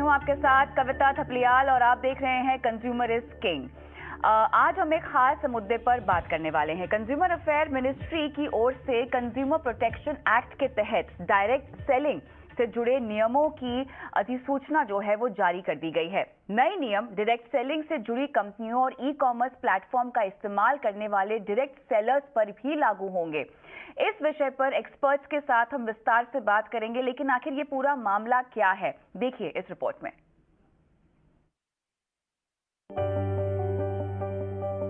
हूं आपके साथ कविता थपलियाल और आप देख रहे हैं कंज्यूमर इज किंग। आज हम एक खास मुद्दे पर बात करने वाले हैं। कंज्यूमर अफेयर मिनिस्ट्री की ओर से कंज्यूमर प्रोटेक्शन एक्ट के तहत डायरेक्ट सेलिंग से जुड़े नियमों की अधिसूचना जो है वो जारी कर दी गई है। नए नियम डायरेक्ट सेलिंग से जुड़ी कंपनियों और ई कॉमर्स प्लेटफॉर्म का इस्तेमाल करने वाले डायरेक्ट सेलर्स पर भी लागू होंगे। इस विषय पर एक्सपर्ट्स के साथ हम विस्तार से बात करेंगे, लेकिन आखिर ये पूरा मामला क्या है, देखिए इस रिपोर्ट में।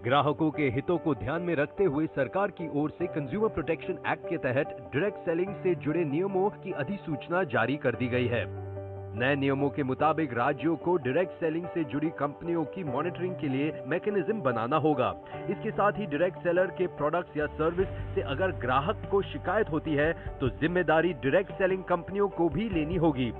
ग्राहकों के हितों को ध्यान में रखते हुए सरकार की ओर से कंज्यूमर प्रोटेक्शन एक्ट के तहत डायरेक्ट सेलिंग से जुड़े नियमों की अधिसूचना जारी कर दी गई है। नए नियमों के मुताबिक राज्यों को डायरेक्ट सेलिंग से जुड़ी कंपनियों की मॉनिटरिंग के लिए मैकेनिज्म बनाना होगा। इसके साथ ही डायरेक्ट सेलर के प्रोडक्ट्स या सर्विस से अगर ग्राहक को शिकायत होती है तो जिम्मेदारी डायरेक्ट सेलिंग कंपनियों को भी लेनी होगी।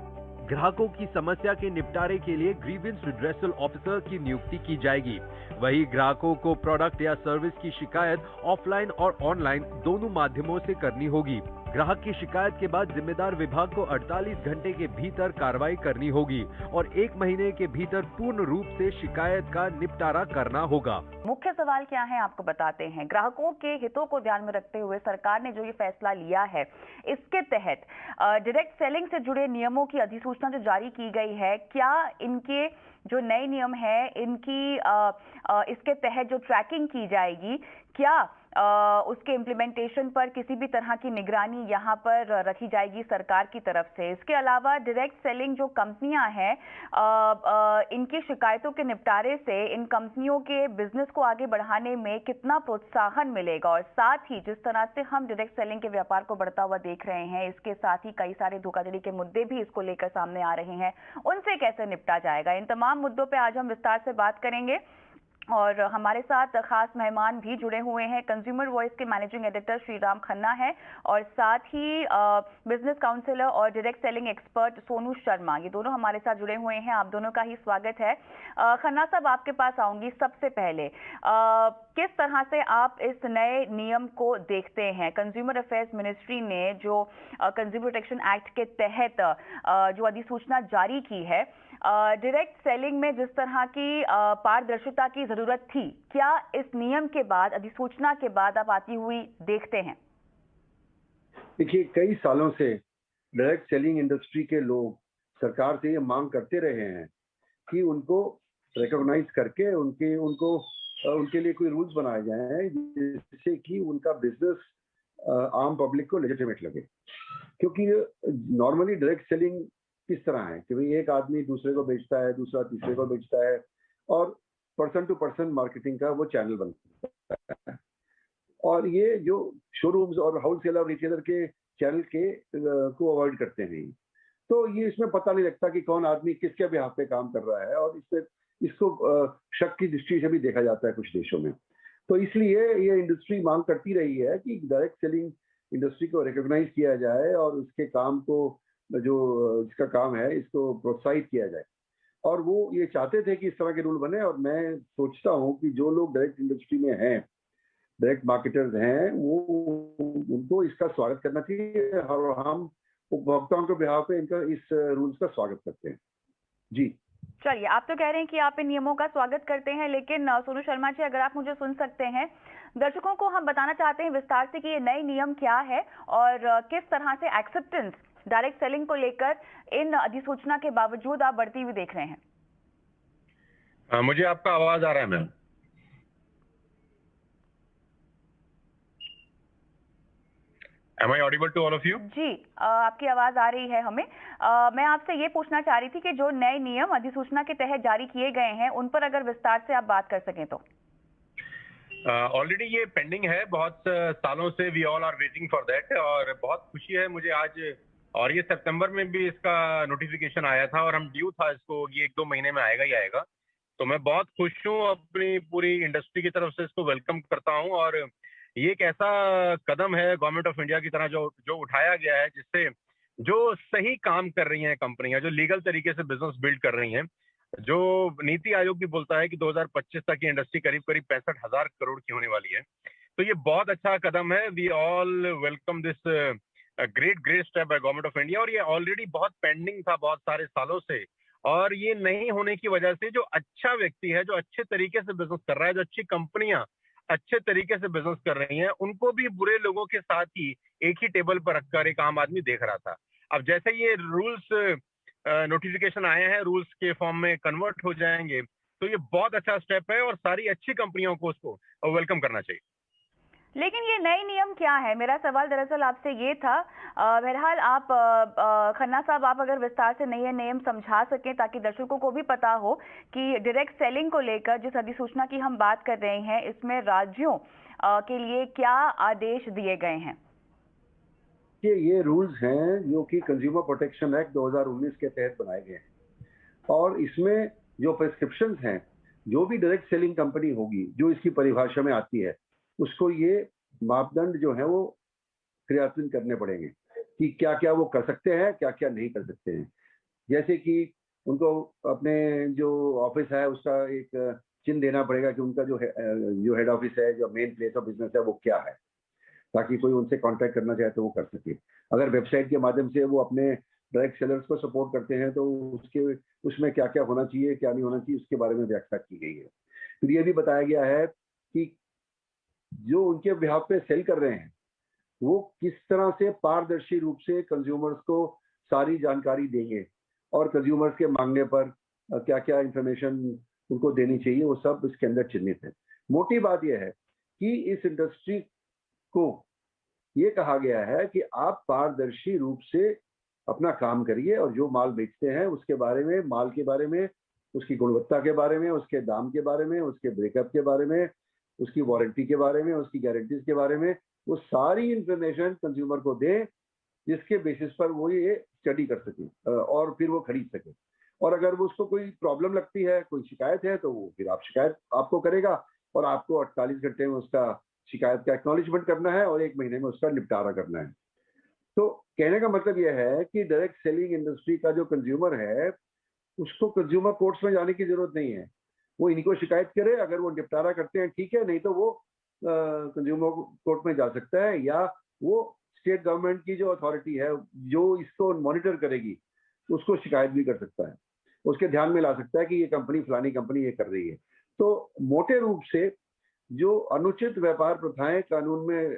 ग्राहकों की समस्या के निपटारे के लिए ग्रीवेंस रिड्रेसल ऑफिसर की नियुक्ति की जाएगी। वही ग्राहकों को प्रोडक्ट या सर्विस की शिकायत ऑफलाइन और ऑनलाइन दोनों माध्यमों से करनी होगी। ग्राहक की शिकायत के बाद जिम्मेदार विभाग को 48 घंटे के भीतर कार्रवाई करनी होगी और 1 महीने के भीतर पूर्ण रूप से शिकायत का निपटारा करना होगा। मुख्य सवाल क्या है आपको बताते हैं। ग्राहकों के हितों को ध्यान में रखते हुए सरकार ने जो ये फैसला लिया है, इसके तहत डायरेक्ट सेलिंग से जुड़े नियमों की अधिसूचना जो जारी की गई है, क्या इनके जो नए नियम है इनकी इसके तहत जो ट्रैकिंग की जाएगी, क्या उसके इम्प्लीमेंटेशन पर किसी भी तरह की निगरानी यहाँ पर रखी जाएगी सरकार की तरफ से। इसके अलावा डायरेक्ट सेलिंग जो कंपनियां हैं, इनकी शिकायतों के निपटारे से इन कंपनियों के बिजनेस को आगे बढ़ाने में कितना प्रोत्साहन मिलेगा, और साथ ही जिस तरह से हम डायरेक्ट सेलिंग के व्यापार को बढ़ता हुआ देख रहे हैं, इसके साथ ही कई सारे धोखाधड़ी के मुद्दे भी इसको लेकर सामने आ रहे हैं, उनसे कैसे निपटा जाएगा। इन तमाम मुद्दों पर आज हम विस्तार से बात करेंगे और हमारे साथ खास मेहमान भी जुड़े हुए हैं। कंज्यूमर वॉइस के मैनेजिंग एडिटर श्रीराम खन्ना है और साथ ही बिजनेस काउंसलर और direct selling expert Sonu Sharma, ये दोनों हमारे साथ जुड़े हुए हैं। आप दोनों का ही स्वागत है। खन्ना साहब, आपके पास आऊंगी। सबसे पहले किस तरह से आप इस नए नियम को देखते हैं? कंज्यूमर अफेयर्स मिनिस्ट्री ने जो कंज्यूमर प्रोटेक्शन एक्ट के तहत जो अधिसूचना जारी की है, डायरेक्ट सेलिंग में जिस तरह की पारदर्शिता की जरूरत थी, क्या इस नियम के बाद, अधिसूचना के बाद आप आती हुई देखते हैं? देखिए, कई सालों से डायरेक्ट सेलिंग इंडस्ट्री के लोग सरकार से ये मांग करते रहे हैं कि उनको रिकॉग्नाइज करके उनके लिए कोई रूल्स बनाए जाएं जिससे कि उनका बिजनेस आम पब्लिक को लेजिटिमेट लगे। क्योंकि नॉर्मली डायरेक्ट सेलिंग किस तरह है कि भाई एक आदमी दूसरे को बेचता है, दूसरा तीसरे को बेचता है, और पर्सन टू पर्सन मार्केटिंग का वो चैनल बनता है। और ये जो शोरूम्स और होलसेलर और रिटेलर के चैनल के को अवॉइड करते हैं, तो ये इसमें पता नहीं लगता कि कौन आदमी किसके बिहाफ पे काम कर रहा है, और इसको शक की दृष्टि से भी देखा जाता है कुछ देशों में। तो इसलिए ये इंडस्ट्री मांग करती रही है कि डायरेक्ट सेलिंग इंडस्ट्री को रिकॉग्नाइज किया जाए और उसके काम को, जो इसका काम है, इसको प्रोत्साहित किया जाए। और वो ये चाहते थे कि इस तरह के रूल बने, और मैं सोचता हूँ कि जो लोग डायरेक्ट इंडस्ट्री में हैं, डायरेक्ट मार्केटर्स हैं, वो उनको इसका स्वागत करना चाहिए, और हम उपभोक्ताओं के बिहाफ पे इनका इस रूल्स का स्वागत करते हैं। जी चलिए, आप तो कह रहे हैं कि आप इन नियमों का स्वागत करते हैं, लेकिन सोनू शर्मा जी, अगर आप मुझे सुन सकते हैं, दर्शकों को हम बताना चाहते हैं विस्तार से कि ये नए नियम क्या है और किस तरह से एक्सेप्टेंस डायरेक्ट सेलिंग को लेकर इन अधिसूचना के बावजूद आप बढ़ती हुई देख रहे हैं। मुझे आपका आवाज आ रहा है ma'am? Am I audible to all of you? जी, आपकी आवाज आ रही है हमें। मैं आपसे ये पूछना चाह रही थी कि जो नए नियम अधिसूचना के तहत जारी किए गए हैं, उन पर अगर विस्तार से आप बात कर सकें तो। ऑलरेडी ये पेंडिंग है, बहुत सालों से we all are waiting for that, और बहुत खुशी है मुझे आज, और ये सितंबर में भी इसका नोटिफिकेशन आया था और हम ड्यू था इसको, ये 1-2 महीने में आएगा ही आएगा। तो मैं बहुत खुश हूँ, अपनी पूरी इंडस्ट्री की तरफ से इसको वेलकम करता हूँ। और ये एक ऐसा कदम है गवर्नमेंट ऑफ इंडिया की तरह जो उठाया गया है, जिससे जो सही काम कर रही हैं कंपनियां, जो लीगल तरीके से बिजनेस बिल्ड कर रही हैं, जो नीति आयोग भी बोलता है कि 2025 तक की इंडस्ट्री करीब 65,000 करोड़ की होने वाली है। तो ये बहुत अच्छा कदम है। We all welcome this great step by government of India. और ये ऑलरेडी बहुत पेंडिंग था बहुत सारे सालों से, और ये नहीं होने की वजह से जो अच्छा व्यक्ति है, जो अच्छे तरीके से बिजनेस कर रहा है, जो अच्छी कंपनियां अच्छे तरीके से बिजनेस कर रही हैं, उनको भी बुरे लोगों के साथ ही एक ही टेबल पर रखकर एक आम आदमी देख रहा था। अब जैसे ये रूल्स नोटिफिकेशन आए हैं, रूल्स के फॉर्म में कन्वर्ट हो जाएंगे, तो ये बहुत अच्छा स्टेप है और सारी अच्छी कंपनियों को उसको वेलकम करना चाहिए। लेकिन ये नए नियम क्या है? मेरा सवाल दरअसल आपसे ये था। बहरहाल आप खन्ना साहब, आप अगर विस्तार से नए नियम समझा सकें ताकि दर्शकों को भी पता हो कि डायरेक्ट सेलिंग को लेकर जिस अधिसूचना की हम बात कर रहे हैं, इसमें राज्यों के लिए क्या आदेश दिए गए हैं? ये रूल्स हैं जो कि कंज्यूमर प्रोटेक्शन एक्ट 2019 के तहत बनाए गए हैं और इसमें जो प्रिस्क्रिप्शंस हैं, जो भी डायरेक्ट सेलिंग कंपनी होगी जो इसकी परिभाषा में आती है, उसको ये मापदंड जो है वो क्रियान्वित करने पड़ेंगे कि क्या क्या वो कर सकते हैं, क्या क्या नहीं कर सकते हैं। जैसे कि उनको अपने जो ऑफिस है उसका एक चिन्ह देना पड़ेगा कि उनका जो हेड ऑफिस है, जो मेन प्लेस ऑफ बिजनेस है, वो क्या है, ताकि कोई उनसे कांटेक्ट करना चाहे तो वो कर सके। अगर वेबसाइट के माध्यम से वो अपने डायरेक्ट सेलर्स को सपोर्ट करते हैं तो उसके उसमें क्या क्या होना चाहिए, क्या नहीं होना चाहिए, उसके बारे में व्याख्या की गई है। फिर ये भी बताया गया है कि जो उनके बिहाफ पे सेल कर रहे हैं वो किस तरह से पारदर्शी रूप से कंज्यूमर्स को सारी जानकारी देंगे और कंज्यूमर्स के मांगने पर क्या क्या इंफॉर्मेशन उनको देनी चाहिए, वो सब इसके अंदर चिन्हित है। मोटी बात यह है कि इस इंडस्ट्री को ये कहा गया है कि आप पारदर्शी रूप से अपना काम करिए और जो माल बेचते हैं उसके बारे में, माल के बारे में, उसकी गुणवत्ता के बारे में, उसके दाम के बारे में, उसके ब्रेकअप के बारे में, उसकी वारंटी के बारे में, उसकी गारंटीज के बारे में, वो सारी इंफॉर्मेशन कंज्यूमर को दें जिसके बेसिस पर वो ये स्टडी कर सके और फिर वो खरीद सके। और अगर वो उसको कोई प्रॉब्लम लगती है, कोई शिकायत है, तो वो फिर आप शिकायत आपको करेगा और आपको 48 घंटे में उसका शिकायत का एक्नॉलेजमेंट करना है और 1 महीने में उसका निपटारा करना है। तो कहने का मतलब यह है कि डायरेक्ट सेलिंग इंडस्ट्री का जो कंज्यूमर है उसको कंज्यूमर कोर्ट्स में जाने की जरूरत नहीं है। वो इनको शिकायत करे, अगर वो निपटारा करते हैं ठीक है, नहीं तो वो कंज्यूमर कोर्ट में जा सकता है या वो स्टेट गवर्नमेंट की जो अथॉरिटी है जो इसको मॉनिटर करेगी उसको शिकायत भी कर सकता है, उसके ध्यान में ला सकता है कि ये कंपनी, फलानी कंपनी ये कर रही है। तो मोटे रूप से जो अनुचित व्यापार प्रथाएं कानून में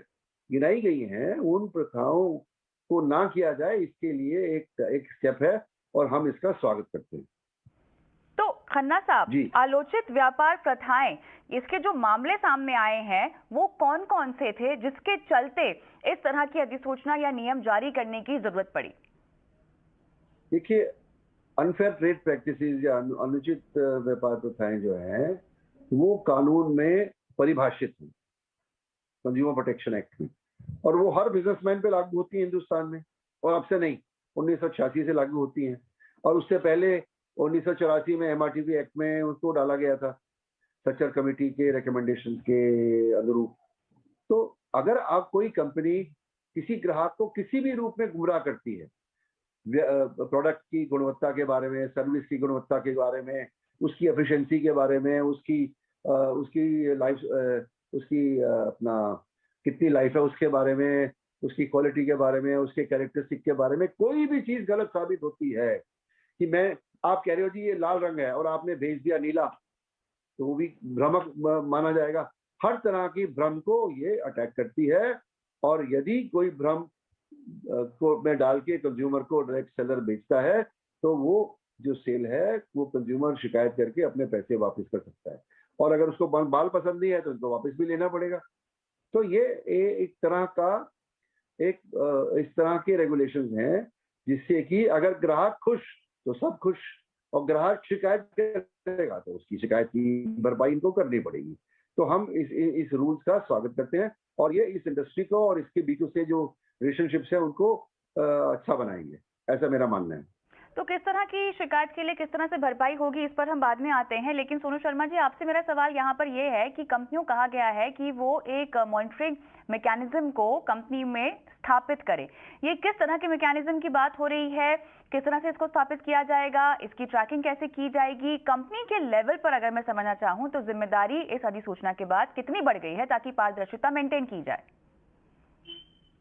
गिनाई गई हैं, उन प्रथाओं को ना किया जाए, इसके लिए एक स्टेप है और हम इसका स्वागत करते हैं। तो खन्ना साहब, जी, आलोचित व्यापार प्रथाएं, इसके जो मामले सामने आए हैं वो कौन कौन से थे जिसके चलते इस तरह की अधिसूचना या नियम जारी करने की जरूरत पड़ी? देखिए, अनफेयर ट्रेड प्रैक्टिसेस या अनुचित व्यापार प्रथाएं जो है वो कानून में परिभाषित है, कंज्यूमर प्रोटेक्शन एक्ट में, और वो हर बिजनेसमैन पे लागू होती है हिंदुस्तान में, और अब से नहीं, 1986 से लागू होती हैं। और उससे पहले 1984 में एमआरटीवी एक्ट में उसको डाला गया था, सच्चर कमेटी के रिकमेंडेशन के अनुरूप। तो अगर आप कोई कंपनी किसी ग्राहक को किसी भी रूप में गुमराह करती है, प्रोडक्ट की गुणवत्ता के बारे में, सर्विस की गुणवत्ता के बारे में, उसकी एफिशिएंसी के बारे में, उसकी लाइफ, अपना कितनी लाइफ है उसके बारे में, उसकी क्वालिटी के बारे में, उसके कैरेक्टरिस्टिक के बारे में कोई भी चीज गलत साबित होती है कि आप कह रहे हो जी ये लाल रंग है और आपने भेज दिया नीला, तो वो भी भ्रामक माना जाएगा। हर तरह की भ्रम को ये अटैक करती है और यदि कोई भ्रम को में डाल के कंज्यूमर को डायरेक्ट सेलर बेचता है तो वो जो सेल है वो कंज्यूमर शिकायत करके अपने पैसे वापस कर सकता है, और अगर उसको बाल पसंद नहीं है तो उनको वापस भी लेना पड़ेगा। तो ये एक तरह का इस तरह के रेगुलेशंस हैं जिससे कि अगर ग्राहक खुश तो सब खुश, और ग्राहक शिकायत करेगा तो उसकी शिकायत की भरपाई इनको करनी पड़ेगी। तो हम इस रूल्स का स्वागत करते हैं और ये इस इंडस्ट्री को और इसके बीच से जो रिलेशनशिप्स है उनको अच्छा बनाएंगे, ऐसा मेरा मानना है। तो किस तरह की शिकायत के लिए किस तरह से भरपाई होगी, इस पर हम बाद में आते हैं। लेकिन सोनू शर्मा जी, आपसे मेरा सवाल यहाँ पर यह है कि कंपनियों कहा गया है कि वो एक मॉनिटरिंग मैकेनिज्म को कंपनी में स्थापित करे। ये किस तरह के मैकेनिज्म की बात हो रही है? किस तरह से इसको स्थापित किया जाएगा? इसकी ट्रैकिंग कैसे की जाएगी? कंपनी के लेवल पर अगर मैं समझना चाहूँ तो जिम्मेदारी इस अधिसूचना के बाद कितनी बढ़ गई है ताकि पारदर्शिता मेंटेन की जाए?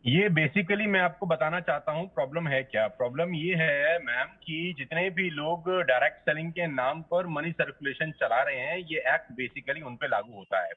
ये बेसिकली मैं आपको बताना चाहता हूँ प्रॉब्लम है क्या। प्रॉब्लम ये है मैम कि जितने भी लोग डायरेक्ट सेलिंग के नाम पर मनी सर्कुलेशन चला रहे हैं, ये एक्ट बेसिकली उन पे लागू होता है।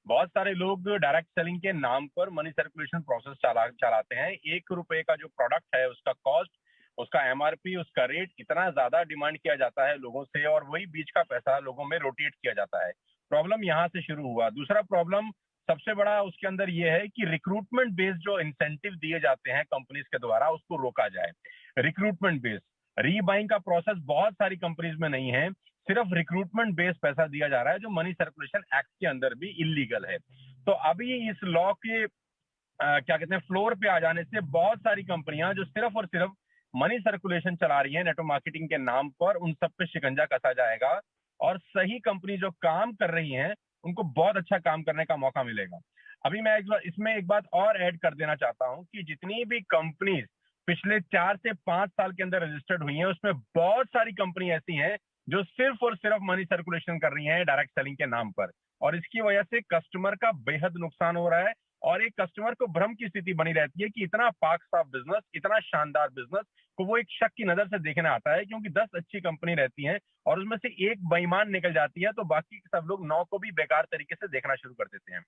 बहुत सारे लोग डायरेक्ट सेलिंग के नाम पर मनी सर्कुलेशन प्रोसेस चलाते हैं। 1 रुपए का जो प्रोडक्ट है उसका कॉस्ट, उसका एमआरपी, उसका रेट इतना ज्यादा डिमांड किया जाता है लोगों से, और वही बीच का पैसा लोगों में रोटेट किया जाता है। प्रॉब्लम यहाँ से शुरू हुआ। दूसरा प्रॉब्लम सबसे बड़ा उसके अंदर ये है कि रिक्रूटमेंट बेस्ड जो इंसेंटिव दिए जाते हैं कंपनीज के द्वारा, उसको रोका जाए। रिक्रूटमेंट बेस्ड रीबाइंग का प्रोसेस बहुत सारी कंपनीज में नहीं है, सिर्फ रिक्रूटमेंट बेस्ड पैसा दिया जा रहा है, जो मनी सर्कुलेशन एक्ट के अंदर भी इलीगल है। तो अभी इस लॉ के क्या कहते हैं फ्लोर पे आ जाने से बहुत सारी कंपनियां जो सिर्फ और सिर्फ मनी सर्कुलेशन चला रही है नेटवर्क मार्केटिंग के नाम पर, उन सब पे शिकंजा कसा जाएगा, और सही कंपनी जो काम कर रही हैं उनको बहुत अच्छा काम करने का मौका मिलेगा। अभी मैं इसमें एक बात और ऐड कर देना चाहता हूं कि जितनी भी कंपनीज पिछले 4 से 5 साल के अंदर रजिस्टर्ड हुई हैं, उसमें बहुत सारी कंपनी ऐसी हैं जो सिर्फ और सिर्फ मनी सर्कुलेशन कर रही हैं डायरेक्ट सेलिंग के नाम पर, और इसकी वजह से कस्टमर का बेहद नुकसान हो रहा है, और एक कस्टमर को भ्रम की स्थिति बनी रहती है कि इतना पाक साफ बिजनेस, इतना शानदार बिजनेस को वो एक शक की नजर से देखना आता है, क्योंकि 10 अच्छी कंपनी रहती हैं और उसमें से एक बेईमान निकल जाती है, तो बाकी सब लोग 9 को भी बेकार तरीके से देखना शुरू कर देते हैं।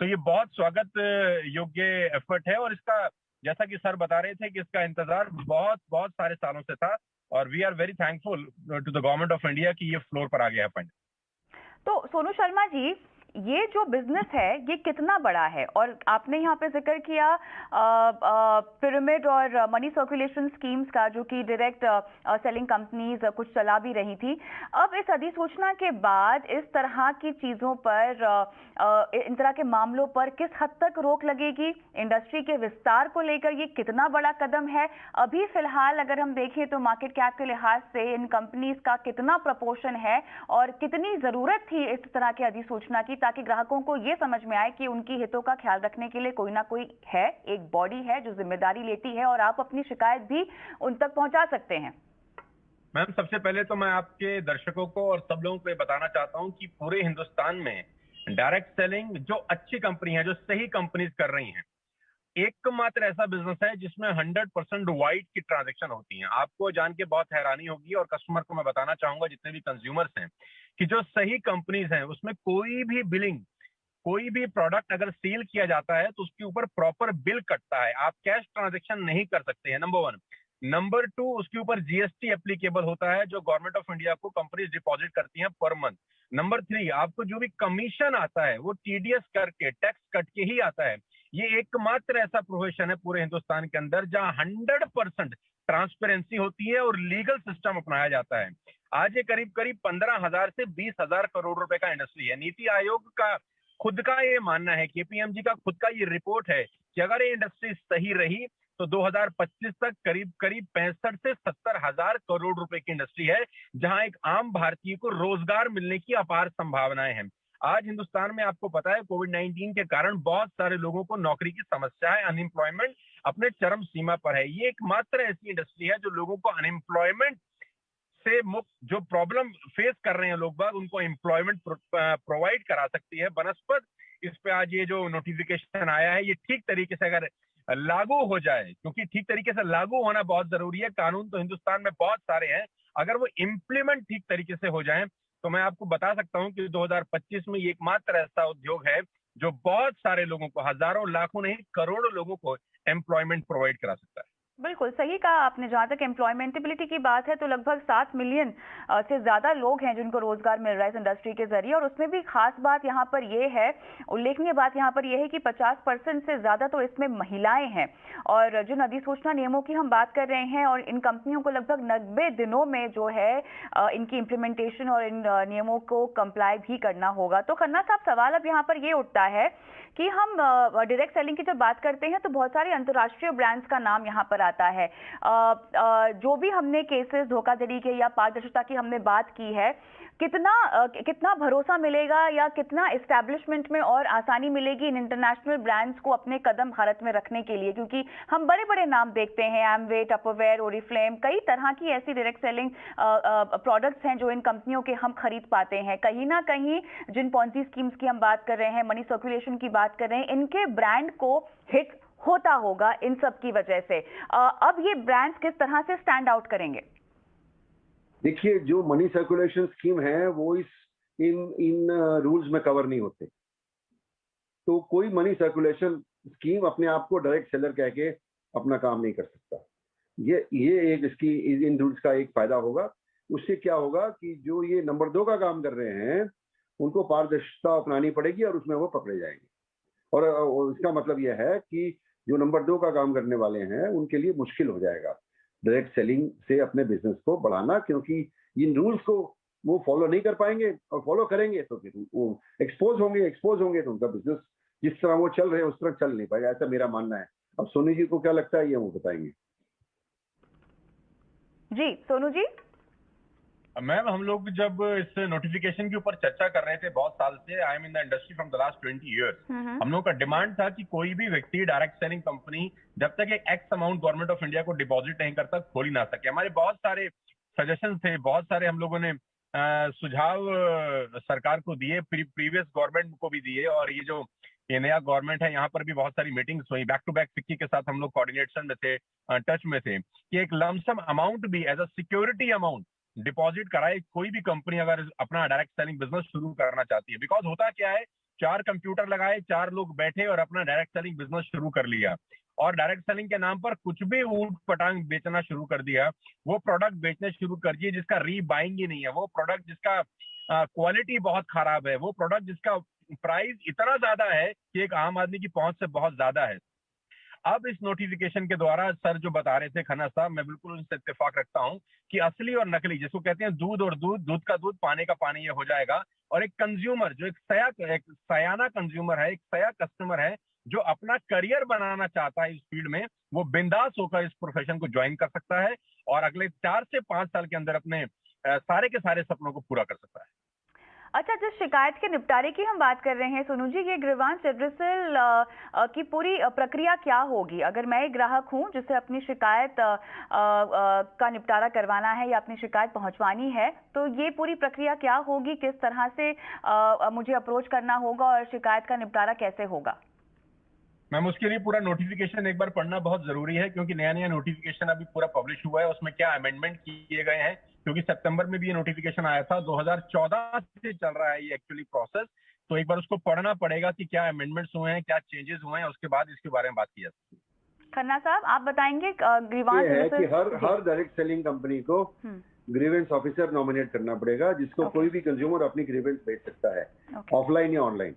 तो ये बहुत स्वागत योग्य एफर्ट है, और इसका जैसा कि सर बता रहे थे कि इसका इंतजार बहुत बहुत सारे सालों से था, और we are very thankful to the government of India कि ये फ्लोर पर आ गया है फंड। तो सोनू शर्मा जी, ये जो बिजनेस है ये कितना बड़ा है? और आपने यहाँ पे जिक्र किया पिरामिड और मनी सर्कुलेशन स्कीम्स का, जो कि डायरेक्ट सेलिंग कंपनीज कुछ चला भी रही थी। अब इस अधिसूचना के बाद इस तरह की चीज़ों पर, इन तरह के मामलों पर किस हद तक रोक लगेगी? इंडस्ट्री के विस्तार को लेकर ये कितना बड़ा कदम है? अभी फिलहाल अगर हम देखें तो मार्केट कैप के लिहाज से इन कंपनीज का कितना प्रपोर्शन है, और कितनी जरूरत थी इस तरह की अधिसूचना की, ताकि ग्राहकों को यह समझ में आए कि उनकी हितों का ख्याल रखने के लिए कोई ना कोई है, एक बॉडी है जो जिम्मेदारी लेती है, और आप अपनी शिकायत भी उन तक पहुंचा सकते हैं। मैम, सबसे पहले तो मैं आपके दर्शकों को और सब लोगों को बताना चाहता हूं कि पूरे हिंदुस्तान में डायरेक्ट सेलिंग जो अच्छी कंपनी है, जो सही कंपनीज कर रही हैं, एकमात्र ऐसा बिजनेस है जिसमें 100% वाइट की ट्रांजैक्शन होती हैं। आपको जान के बहुत हैरानी होगी, और कस्टमर को मैं बताना चाहूंगा, जितने भी कंज्यूमर्स हैं, कि जो सही कंपनीज हैं उसमें कोई भी बिलिंग, कोई भी प्रोडक्ट अगर सेल किया जाता है तो उसके ऊपर प्रॉपर बिल कटता है। आप कैश ट्रांजैक्शन नहीं कर सकते हैं, नंबर 1। नंबर 2, उसके ऊपर जीएसटी एप्लीकेबल होता है, जो गवर्नमेंट ऑफ इंडिया को कंपनीज डिपॉजिट करती हैं पर मंथ। नंबर 3, आपको जो भी कमीशन आता है वो टीडीएस करके, टैक्स कट के ही आता है। ये एकमात्र ऐसा प्रोफेशन है पूरे हिंदुस्तान के अंदर जहां 100% ट्रांसपेरेंसी होती है और लीगल सिस्टम अपनाया जाता है। आज ये करीब करीब 15,000 से 20,000 करोड़ रुपए का इंडस्ट्री है। नीति आयोग का खुद का ये मानना है, केपीएमजी का खुद का ये रिपोर्ट है कि अगर ये इंडस्ट्री सही रही तो 2025 तक करीब करीब 65 से 70 हजार करोड़ रुपए की इंडस्ट्री है, जहां एक आम भारतीय को रोजगार मिलने की अपार संभावनाएं हैं। आज हिंदुस्तान में आपको पता है कोविड-19 के कारण बहुत सारे लोगों को नौकरी की समस्या है, अनएम्प्लॉयमेंट अपने चरम सीमा पर है। ये एकमात्र ऐसी इंडस्ट्री है जो लोगों को अनएम्प्लॉयमेंट से मुक्त, जो प्रॉब्लम फेस कर रहे हैं लोग बाग, उनको एम्प्लॉयमेंट प्रोवाइड करा सकती है बनस्पत। इस पे आज ये जो नोटिफिकेशन आया है, ये ठीक तरीके से अगर लागू हो जाए, क्योंकि ठीक तरीके से लागू होना बहुत जरूरी है। कानून तो हिंदुस्तान में बहुत सारे हैं, अगर वो इम्प्लीमेंट ठीक तरीके से हो जाए तो मैं आपको बता सकता हूं कि 2025 में ये एकमात्र ऐसा उद्योग है जो बहुत सारे लोगों को, हजारों लाखों नहीं करोड़ों लोगों को एम्प्लॉयमेंट प्रोवाइड करा सकता है। बिल्कुल सही कहा आपने। जहाँ तक एम्प्लॉयमेंटेबिलिटी की बात है तो लगभग 7 मिलियन से ज़्यादा लोग हैं जिनको रोजगार मिल रहा है इस इंडस्ट्री के जरिए। और उसमें भी खास बात यहाँ पर यह है, उल्लेखनीय बात यहाँ पर यह है कि 50% से ज़्यादा तो इसमें महिलाएं हैं। और जिन अधिसूचना नियमों की हम बात कर रहे हैं, और इन कंपनियों को लगभग 90 दिनों में जो है इनकी इम्प्लीमेंटेशन और इन नियमों को कंप्लाई भी करना होगा। तो खन्ना साहब, सवाल अब यहाँ पर ये उठता है कि हम डायरेक्ट सेलिंग की जब बात करते हैं तो बहुत सारे अंतर्राष्ट्रीय ब्रांड्स का नाम यहाँ पर आता है। जो भी हमने केसेस धोखाधड़ी के या पारदर्शिता की हमने बात की है, कितना भरोसा मिलेगा या कितना एस्टैब्लिशमेंट में और आसानी मिलेगी इन इंटरनेशनल ब्रांड्स को अपने कदम भारत में रखने के लिए? क्योंकि हम बड़े बड़े नाम देखते हैं, एमवे, टपरवेयर, ओरिफ्लेम, कई तरह की ऐसी डायरेक्ट सेलिंग प्रोडक्ट्स हैं जो इन कंपनियों के हम खरीद पाते हैं। कहीं ना कहीं जिन पॉन्जी स्कीम्स की हम बात कर रहे हैं, मनी सर्कुलेशन की बात कर रहे हैं, इनके ब्रांड को हिट होता होगा इन सब की वजह से। अब ये ब्रांड्स किस तरह से स्टैंड आउट करेंगे? देखिए, जो मनी सर्कुलेशन स्कीम है वो इन इन रूल्स में कवर नहीं होते। तो कोई मनी सर्कुलेशन स्कीम अपने आप को डायरेक्ट सेलर कह के अपना काम नहीं कर सकता। ये एक इसकी इन रूल्स का एक फायदा होगा। उससे क्या होगा कि जो ये नंबर 2 का काम कर रहे हैं, उनको पारदर्शिता अपनानी पड़ेगी और उसमें वो पकड़े जाएंगे। और इसका मतलब यह है कि जो नंबर 2 का काम करने वाले हैं, उनके लिए मुश्किल हो जाएगा डायरेक्ट सेलिंग से अपने बिजनेस को बढ़ाना, क्योंकि इन रूल्स को वो फॉलो नहीं कर पाएंगे, और फॉलो करेंगे तो फिर वो एक्सपोज होंगे तो उनका बिजनेस जिस तरह वो चल रहे हैं उस तरह चल नहीं पाएगा, ऐसा मेरा मानना है। अब सोनी जी को क्या लगता है, ये वो बताएंगे। जी सोनू जी। मैम, हम लोग जब इस नोटिफिकेशन के ऊपर चर्चा कर रहे थे बहुत साल से, I am in the industry from the last 20 years, हम लोग का डिमांड था कि कोई भी व्यक्ति डायरेक्ट सेलिंग कंपनी जब तक एक x amount government of India को डिपॉजिट नहीं करता खोल ही ना सके। हमारे बहुत सारे सजेशन थे, बहुत सारे हम लोगों ने सुझाव सरकार को दिए, प्रीवियस गवर्नमेंट को भी दिए, और ये नया गवर्नमेंट है यहाँ पर भी बहुत सारी मीटिंग्स हुई, बैक टू बैक फिक्की के साथ हम लोग कोऑर्डिनेशन में थे, टच में थे, कि एक लमसम अमाउंट भी as a security amount deposit कराए कोई भी कंपनी अगर अपना डायरेक्ट सेलिंग बिजनेस शुरू करना चाहती है। बिकॉज होता क्या है, 4 कंप्यूटर लगाए, 4 लोग बैठे और अपना डायरेक्ट सेलिंग बिजनेस शुरू कर लिया, और डायरेक्ट सेलिंग के नाम पर कुछ भी ऊट पटांग बेचना शुरू कर दिया। वो प्रोडक्ट बेचने शुरू कर दिए जिसका रीबाइंग ही नहीं है, वो प्रोडक्ट जिसका क्वालिटी बहुत खराब है, वो प्रोडक्ट जिसका प्राइस इतना ज्यादा है कि एक आम आदमी की पहुंच से बहुत ज्यादा है। अब इस नोटिफिकेशन के द्वारा सर जो बता रहे थे खन्ना साहब, मैं बिल्कुल उनसे इत्तेफाक रखता हूं कि असली और नकली, जिसको कहते हैं दूध और दूध, दूध का दूध, पानी का पानी, ये हो जाएगा। और एक कंज्यूमर जो एक सयाना कंज्यूमर है, एक सया कस्टमर है, जो अपना करियर बनाना चाहता है इस फील्ड में, वो बिंदास होकर इस प्रोफेशन को ज्वाइन कर सकता है और अगले 4 से 5 साल के अंदर अपने सारे के सारे सपनों को पूरा कर सकता है। अच्छा, जिस शिकायत के निपटारे की हम बात कर रहे हैं सोनू जी, ये ग्रीवांस रिड्रेसल की पूरी प्रक्रिया क्या होगी? अगर मैं एक ग्राहक हूं जिसे अपनी शिकायत का निपटारा करवाना है या अपनी शिकायत पहुंचवानी है, तो ये पूरी प्रक्रिया क्या होगी? किस तरह से मुझे अप्रोच करना होगा और शिकायत का निपटारा कैसे होगा? मैम, उसके लिए पूरा नोटिफिकेशन एक बार पढ़ना बहुत जरूरी है, क्योंकि नया नया नोटिफिकेशन अभी पूरा पब्लिश हुआ है। उसमें क्या अमेंडमेंट किए गए हैं, क्योंकि सितंबर में भी ये नोटिफिकेशन आया था, 2014 से चल रहा है ये एक्चुअली प्रोसेस। तो एक बार उसको पढ़ना पड़ेगा कि क्या अमेंडमेंट्स हुए हैं, क्या चेंजेस हुए हैं, उसके बाद इसके बारे में बात की जाती है। खन्ना साहब, आप बताएंगे ग्रीवांस ये है कि हर डायरेक्ट सेलिंग कंपनी को ग्रीवेंस ऑफिसर नॉमिनेट करना पड़ेगा, जिसको कोई भी कंज्यूमर अपनी ग्रीवेंस भेज सकता है, ऑफलाइन या ऑनलाइन।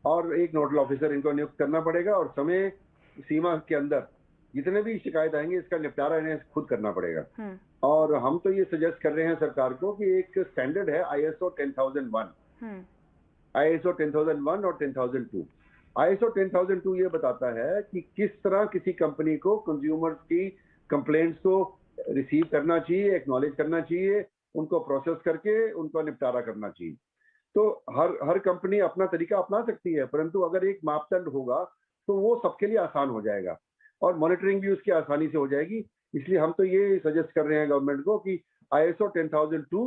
और एक नोडल ऑफिसर इनको नियुक्त करना पड़ेगा, और समय सीमा के अंदर जितने भी शिकायत आएंगे इसका निपटारा इन्हें खुद करना पड़ेगा। और हम तो ये सजेस्ट कर रहे हैं सरकार को कि एक स्टैंडर्ड है ISO 10001, ISO 10001 और 10002। ISO 10002 ये बताता है कि किस तरह किसी कंपनी को कंज्यूमर्स की कंप्लेंट्स को रिसीव करना चाहिए, एक्नॉलेज करना चाहिए, उनको प्रोसेस करके उनका निपटारा करना चाहिए। तो हर कंपनी अपना तरीका अपना सकती है, परंतु अगर एक मापदंड होगा तो वो सबके लिए आसान हो जाएगा और मॉनिटरिंग भी उसकी आसानी से हो जाएगी। इसलिए हम तो ये सजेस्ट कर रहे हैं गवर्नमेंट को कि ISO 10002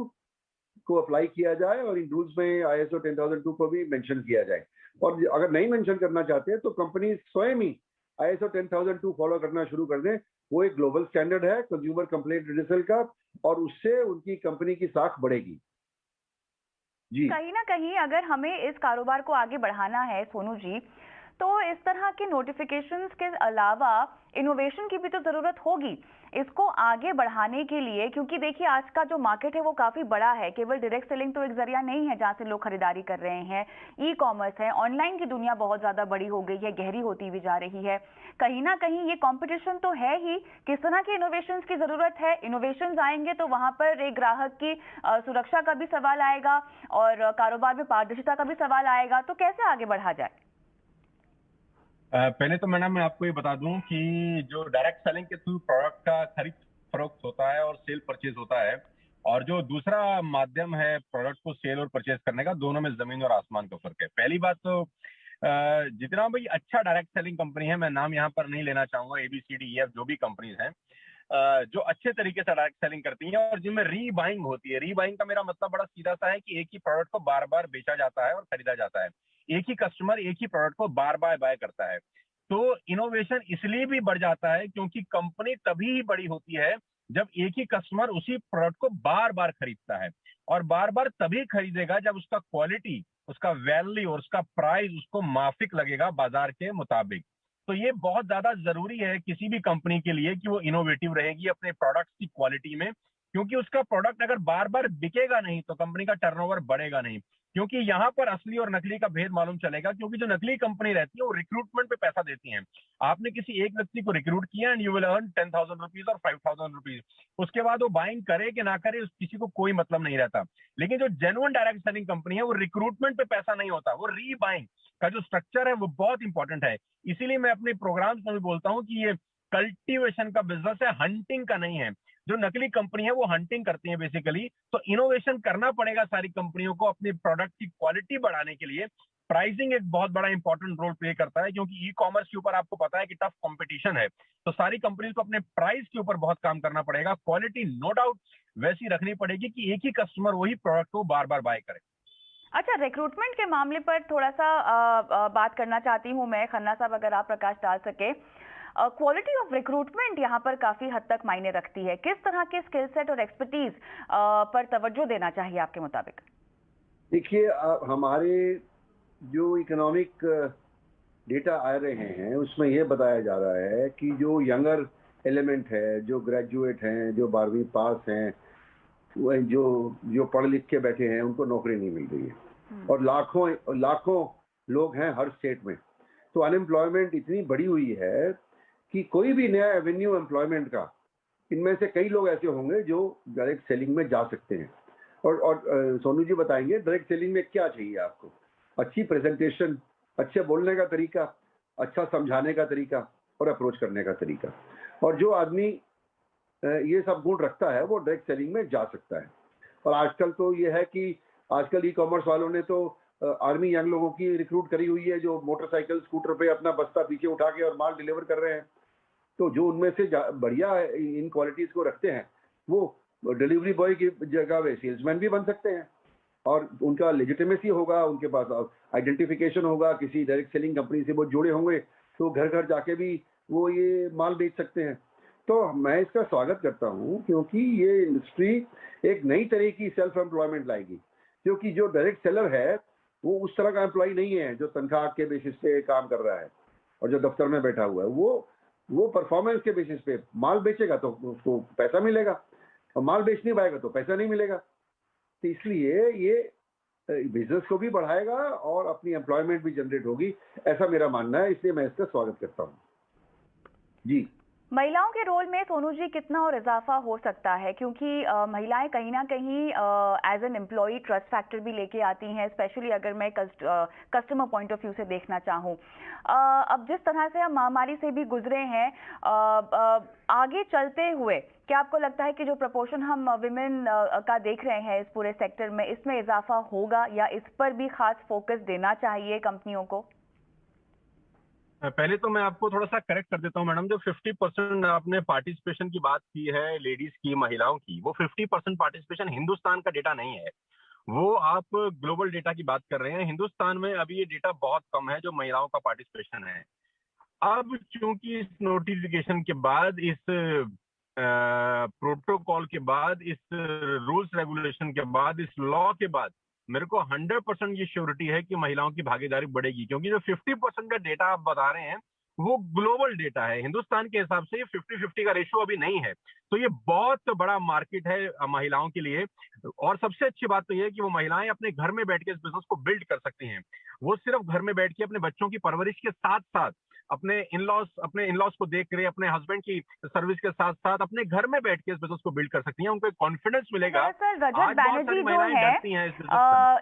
को अप्लाई किया जाए और इन रूल्स में ISO 10002 को भी मेंशन किया जाए। और अगर नहीं मेंशन करना चाहते हैं तो कंपनी स्वयं ही ISO 10002 फॉलो करना शुरू कर दें। वो एक ग्लोबल स्टैंडर्ड है कंज्यूमर कंप्लेंट रिड्रेसल का, और उससे उनकी कंपनी की साख बढ़ेगी। जी, कहीं ना कहीं अगर हमें इस कारोबार को आगे बढ़ाना है सोनू जी, तो इस तरह के नोटिफिकेशंस के अलावा इनोवेशन की भी तो जरूरत होगी इसको आगे बढ़ाने के लिए, क्योंकि देखिए आज का जो मार्केट है वो काफी बड़ा है। केवल डायरेक्ट सेलिंग तो एक जरिया नहीं है जहां से लोग खरीदारी कर रहे हैं, ई कॉमर्स है, ऑनलाइन की दुनिया बहुत ज्यादा बड़ी हो गई है, गहरी होती भी जा रही है। कहीं ना कहीं ये कंपटीशन तो है ही, किस तरह के इनोवेशंस की जरूरत है। इनोवेशंस आएंगे तो वहां पर एक ग्राहक की सुरक्षा का भी सवाल आएगा और कारोबार में पारदर्शिता का भी सवाल आएगा, तो कैसे आगे बढ़ा जाए? पहले तो मैडम मैं आपको ये बता दूं कि जो डायरेक्ट सेलिंग के थ्रू प्रोडक्ट का खरीद फरोख्त होता है और सेल परचेज होता है, और जो दूसरा माध्यम है प्रोडक्ट को सेल और परचेज करने का, दोनों में जमीन और आसमान का फर्क है। पहली बात तो जितना भाई अच्छा डायरेक्ट सेलिंग कंपनी है, मैं नाम यहाँ पर नहीं लेना चाहूंगा, ABCDEF जो भी कंपनीज हैं, जो अच्छे तरीके से डायरेक्ट सेलिंग करती हैं और जिनमें रीबाइंग होती है। रीबाइंग का मेरा मतलब बड़ा सीधा सा है कि एक ही प्रोडक्ट को बार बार बेचा जाता है और खरीदा जाता है, एक ही कस्टमर एक ही प्रोडक्ट को बार बार बाय करता है। तो इनोवेशन इसलिए भी बढ़ जाता है क्योंकि कंपनी तभी ही बड़ी होती है जब एक ही कस्टमर उसी प्रोडक्ट को बार बार खरीदता है, और बार बार तभी खरीदेगा जब उसका क्वालिटी, उसका वैल्यू और उसका प्राइस उसको माफिक लगेगा बाजार के मुताबिक। तो ये बहुत ज्यादा जरूरी है किसी भी कंपनी के लिए कि वो इनोवेटिव रहेगी अपने प्रोडक्ट्स की क्वालिटी में, क्योंकि उसका प्रोडक्ट अगर बार बार बिकेगा नहीं तो कंपनी का टर्नओवर बढ़ेगा नहीं। क्योंकि यहाँ पर असली और नकली का भेद मालूम चलेगा, क्योंकि जो नकली कंपनी रहती है वो रिक्रूटमेंट पे पैसा देती है। आपने किसी एक व्यक्ति को रिक्रूट किया and you will earn 10,000 rupees और 5,000 रुपीज, उसके बाद वो बाइंग करे कि ना करे किसी को कोई मतलब नहीं रहता। लेकिन जो जेन्युइन डायरेक्ट सेलिंग कंपनी है वो रिक्रूटमेंट पे पैसा नहीं होता, वो रीबाइंग का जो स्ट्रक्चर है वो बहुत इंपॉर्टेंट है। इसीलिए मैं अपने प्रोग्राम्स में भी बोलता हूँ कि ये कल्टीवेशन का बिजनेस है, हंटिंग का नहीं है। जो नकली कंपनी है वो हंटिंग करती है बेसिकली। तो इनोवेशन करना पड़ेगा सारी कंपनियों को अपनी प्रोडक्ट की क्वालिटी बढ़ाने के लिए। प्राइसिंग एक बहुत बड़ा इंपॉर्टेंट रोल प्ले करता है, क्योंकि ई कॉमर्स के ऊपर आपको पता है कि टफ कंपटीशन है। तो सारी कंपनीज को अपने प्राइस के ऊपर बहुत काम करना पड़ेगा। क्वालिटी नो डाउट वैसी रखनी पड़ेगी कि एक ही कस्टमर वही प्रोडक्ट को बार बार बाय करे। अच्छा, रिक्रूटमेंट के मामले पर थोड़ा सा बात करना चाहती हूँ मैं, खन्ना साहब, अगर आप प्रकाश डाल सके। क्वालिटी ऑफ रिक्रूटमेंट यहाँ पर काफी हद तक मायने रखती है। किस तरह के स्किल सेट और एक्सपर्टीज पर तवज्जो देना चाहिए आपके मुताबिक? देखिए, हमारे जो इकोनॉमिक डेटा आ रहे हैं उसमें यह बताया जा रहा है कि जो यंगर एलिमेंट है, जो ग्रेजुएट हैं, जो 12वीं पास हैं, जो पढ़ लिख के बैठे हैं, उनको नौकरी नहीं मिल रही है। और लाखों लोग हैं हर स्टेट में। तो अनएम्प्लॉयमेंट इतनी बड़ी हुई है कि कोई भी नया एवेन्यू एम्प्लॉयमेंट का, इनमें से कई लोग ऐसे होंगे जो डायरेक्ट सेलिंग में जा सकते हैं। और सोनू जी बताएंगे डायरेक्ट सेलिंग में क्या चाहिए आपको। अच्छी प्रेजेंटेशन, अच्छे बोलने का तरीका, अच्छा समझाने का तरीका और अप्रोच करने का तरीका। और जो आदमी ये सब गुण रखता है वो डायरेक्ट सेलिंग में जा सकता है। और आजकल तो ये है कि आजकल ई कॉमर्स वालों ने तो आर्मी यंग लोगों की रिक्रूट करी हुई है, जो मोटरसाइकिल स्कूटर पे अपना बस्ता पीछे उठा के और माल डिलीवर कर रहे हैं। तो जो उनमें से बढ़िया इन क्वालिटीज को रखते हैं वो डिलीवरी बॉय की जगह वे सेल्समैन भी बन सकते हैं, और उनका लेजिटिमेसी होगा, उनके पास आइडेंटिफिकेशन होगा, किसी डायरेक्ट सेलिंग कंपनी से वो जुड़े होंगे, तो घर घर जाके भी वो ये माल बेच सकते हैं। तो मैं इसका स्वागत करता हूँ, क्योंकि ये इंडस्ट्री एक नई तरह की सेल्फ एम्प्लॉयमेंट लाएगी। क्योंकि जो डायरेक्ट सेलर है वो उस तरह का एम्प्लॉय नहीं है जो तनख्वाह के बेसिस पे काम कर रहा है और जो दफ्तर में बैठा हुआ है। वो परफॉर्मेंस के बेसिस पे माल बेचेगा तो उसको पैसा मिलेगा, और माल बेच नहीं पाएगा तो पैसा नहीं मिलेगा। तो इसलिए ये बिजनेस को भी बढ़ाएगा और अपनी एम्प्लॉयमेंट भी जनरेट होगी, ऐसा मेरा मानना है। इसलिए मैं इसका स्वागत करता हूँ जी। महिलाओं के रोल में सोनू जी कितना और इजाफा हो सकता है? क्योंकि महिलाएं कहीं ना कहीं as an employ trust factor भी लेके आती हैं, स्पेशली अगर मैं कस्टमर पॉइंट ऑफ व्यू से देखना चाहूँ। अब जिस तरह से हम महामारी से भी गुजरे हैं, आगे चलते हुए क्या आपको लगता है कि जो प्रपोर्शन हम विमेन का देख रहे हैं इस पूरे सेक्टर में, इसमें इजाफा होगा या इस पर भी खास फोकस देना चाहिए कंपनियों को? पहले तो मैं आपको थोड़ा सा करेक्ट कर देता हूँ मैडम। जो 50% आपने पार्टिसिपेशन की बात की है, लेडीज की, महिलाओं की, वो 50% पार्टिसिपेशन हिंदुस्तान का डेटा नहीं है, वो आप ग्लोबल डेटा की बात कर रहे हैं। हिंदुस्तान में अभी ये डेटा बहुत कम है जो महिलाओं का पार्टिसिपेशन है। अब चूंकि इस नोटिफिकेशन के बाद, इस प्रोटोकॉल के बाद, इस रूल्स रेगुलेशन के बाद, इस लॉ के बाद मेरे को 100% ये श्योरिटी है कि महिलाओं की भागीदारी बढ़ेगी। क्योंकि जो 50% का डेटा आप बता रहे हैं वो ग्लोबल डेटा है, हिंदुस्तान के हिसाब से ये 50-50 का रेशियो अभी नहीं है। तो ये बहुत बड़ा मार्केट है महिलाओं के लिए। और सबसे अच्छी बात तो ये है कि वो महिलाएं अपने घर में बैठ के इस बिजनेस को बिल्ड कर सकती हैं। वो सिर्फ घर में बैठ के अपने बच्चों की परवरिश के साथ साथ अपने इन-लॉज को देख रहे, अपने हस्बैंड की सर्विस के साथ साथ अपने घर में बैठ के इस बिजनेस को बिल्ड कर सकती हैं। उनको एक कॉन्फिडेंस मिलेगा। रजत बैनर्जी जो है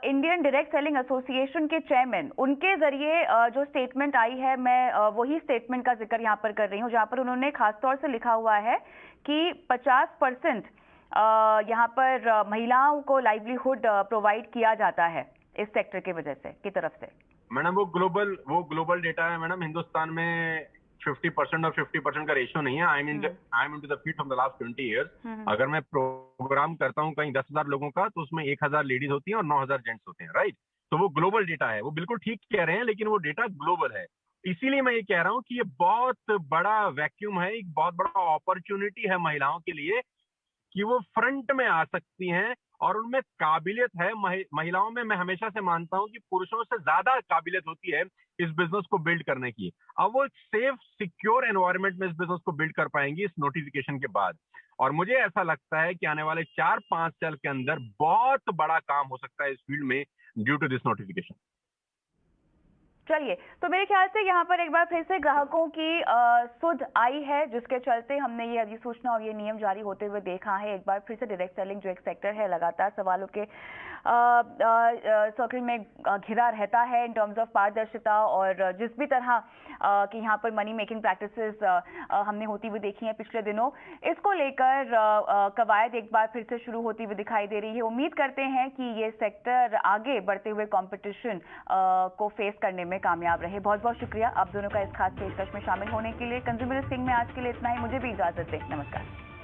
इंडियन डायरेक्ट सेलिंग एसोसिएशन के चेयरमैन, उनके जरिए जो स्टेटमेंट आई है, मैं वही स्टेटमेंट का जिक्र यहाँ पर कर रही हूँ, जहाँ पर उन्होंने खासतौर से लिखा हुआ है कि 50% यहाँ पर महिलाओं को लाइवलीहुड प्रोवाइड किया जाता है इस सेक्टर की वजह से, की तरफ से। मैडम वो ग्लोबल डेटा है मैडम। हिंदुस्तान में 50% और 50% का रेशियो नहीं है। I am into the field from the last 20 years. अगर मैं प्रोग्राम करता हूँ कहीं 10,000 लोगों का, तो उसमें 1,000 लेडीज होती हैं और 9,000 जेंट्स होते हैं, राइट। तो वो ग्लोबल डेटा है, वो बिल्कुल ठीक कह रहे हैं, लेकिन वो डेटा ग्लोबल है। इसीलिए मैं ये कह रहा हूं कि ये बहुत बड़ा वैक्यूम है, एक बहुत बड़ा अपॉर्चुनिटी है महिलाओं के लिए कि वो फ्रंट में आ सकती हैं और उनमें काबिलियत है। महिलाओं में मैं हमेशा से मानता हूं कि पुरुषों से ज्यादा काबिलियत होती है इस बिजनेस को बिल्ड करने की। अब वो एक सेफ सिक्योर एनवायरनमेंट में इस बिजनेस को बिल्ड कर पाएंगी इस नोटिफिकेशन के बाद। और मुझे ऐसा लगता है कि आने वाले 4-5 साल के अंदर बहुत बड़ा काम हो सकता है इस फील्ड में ड्यू टू दिस नोटिफिकेशन। चलिए, तो मेरे ख्याल से यहाँ पर एक बार फिर से ग्राहकों की सुध आई है, जिसके चलते हमने ये अधिसूचना और ये नियम जारी होते हुए देखा है। एक बार फिर से डायरेक्ट सेलिंग जो एक सेक्टर है, लगातार सवालों के सर्कल में घिरा रहता है इन टर्म्स ऑफ पारदर्शिता, और जिस भी तरह कि यहाँ पर मनी मेकिंग प्रैक्टिसेस हमने होती हुई देखी हैं पिछले दिनों, इसको लेकर कवायद एक बार फिर से शुरू होती हुई दिखाई दे रही है। उम्मीद करते हैं कि ये सेक्टर आगे बढ़ते हुए कंपटीशन को फेस करने में कामयाब रहे। बहुत बहुत शुक्रिया आप दोनों का इस खास पेशकश में शामिल होने के लिए। कंज्यूमर सिंह में आज के लिए इतना ही। मुझे भी इजाजत दें। नमस्कार।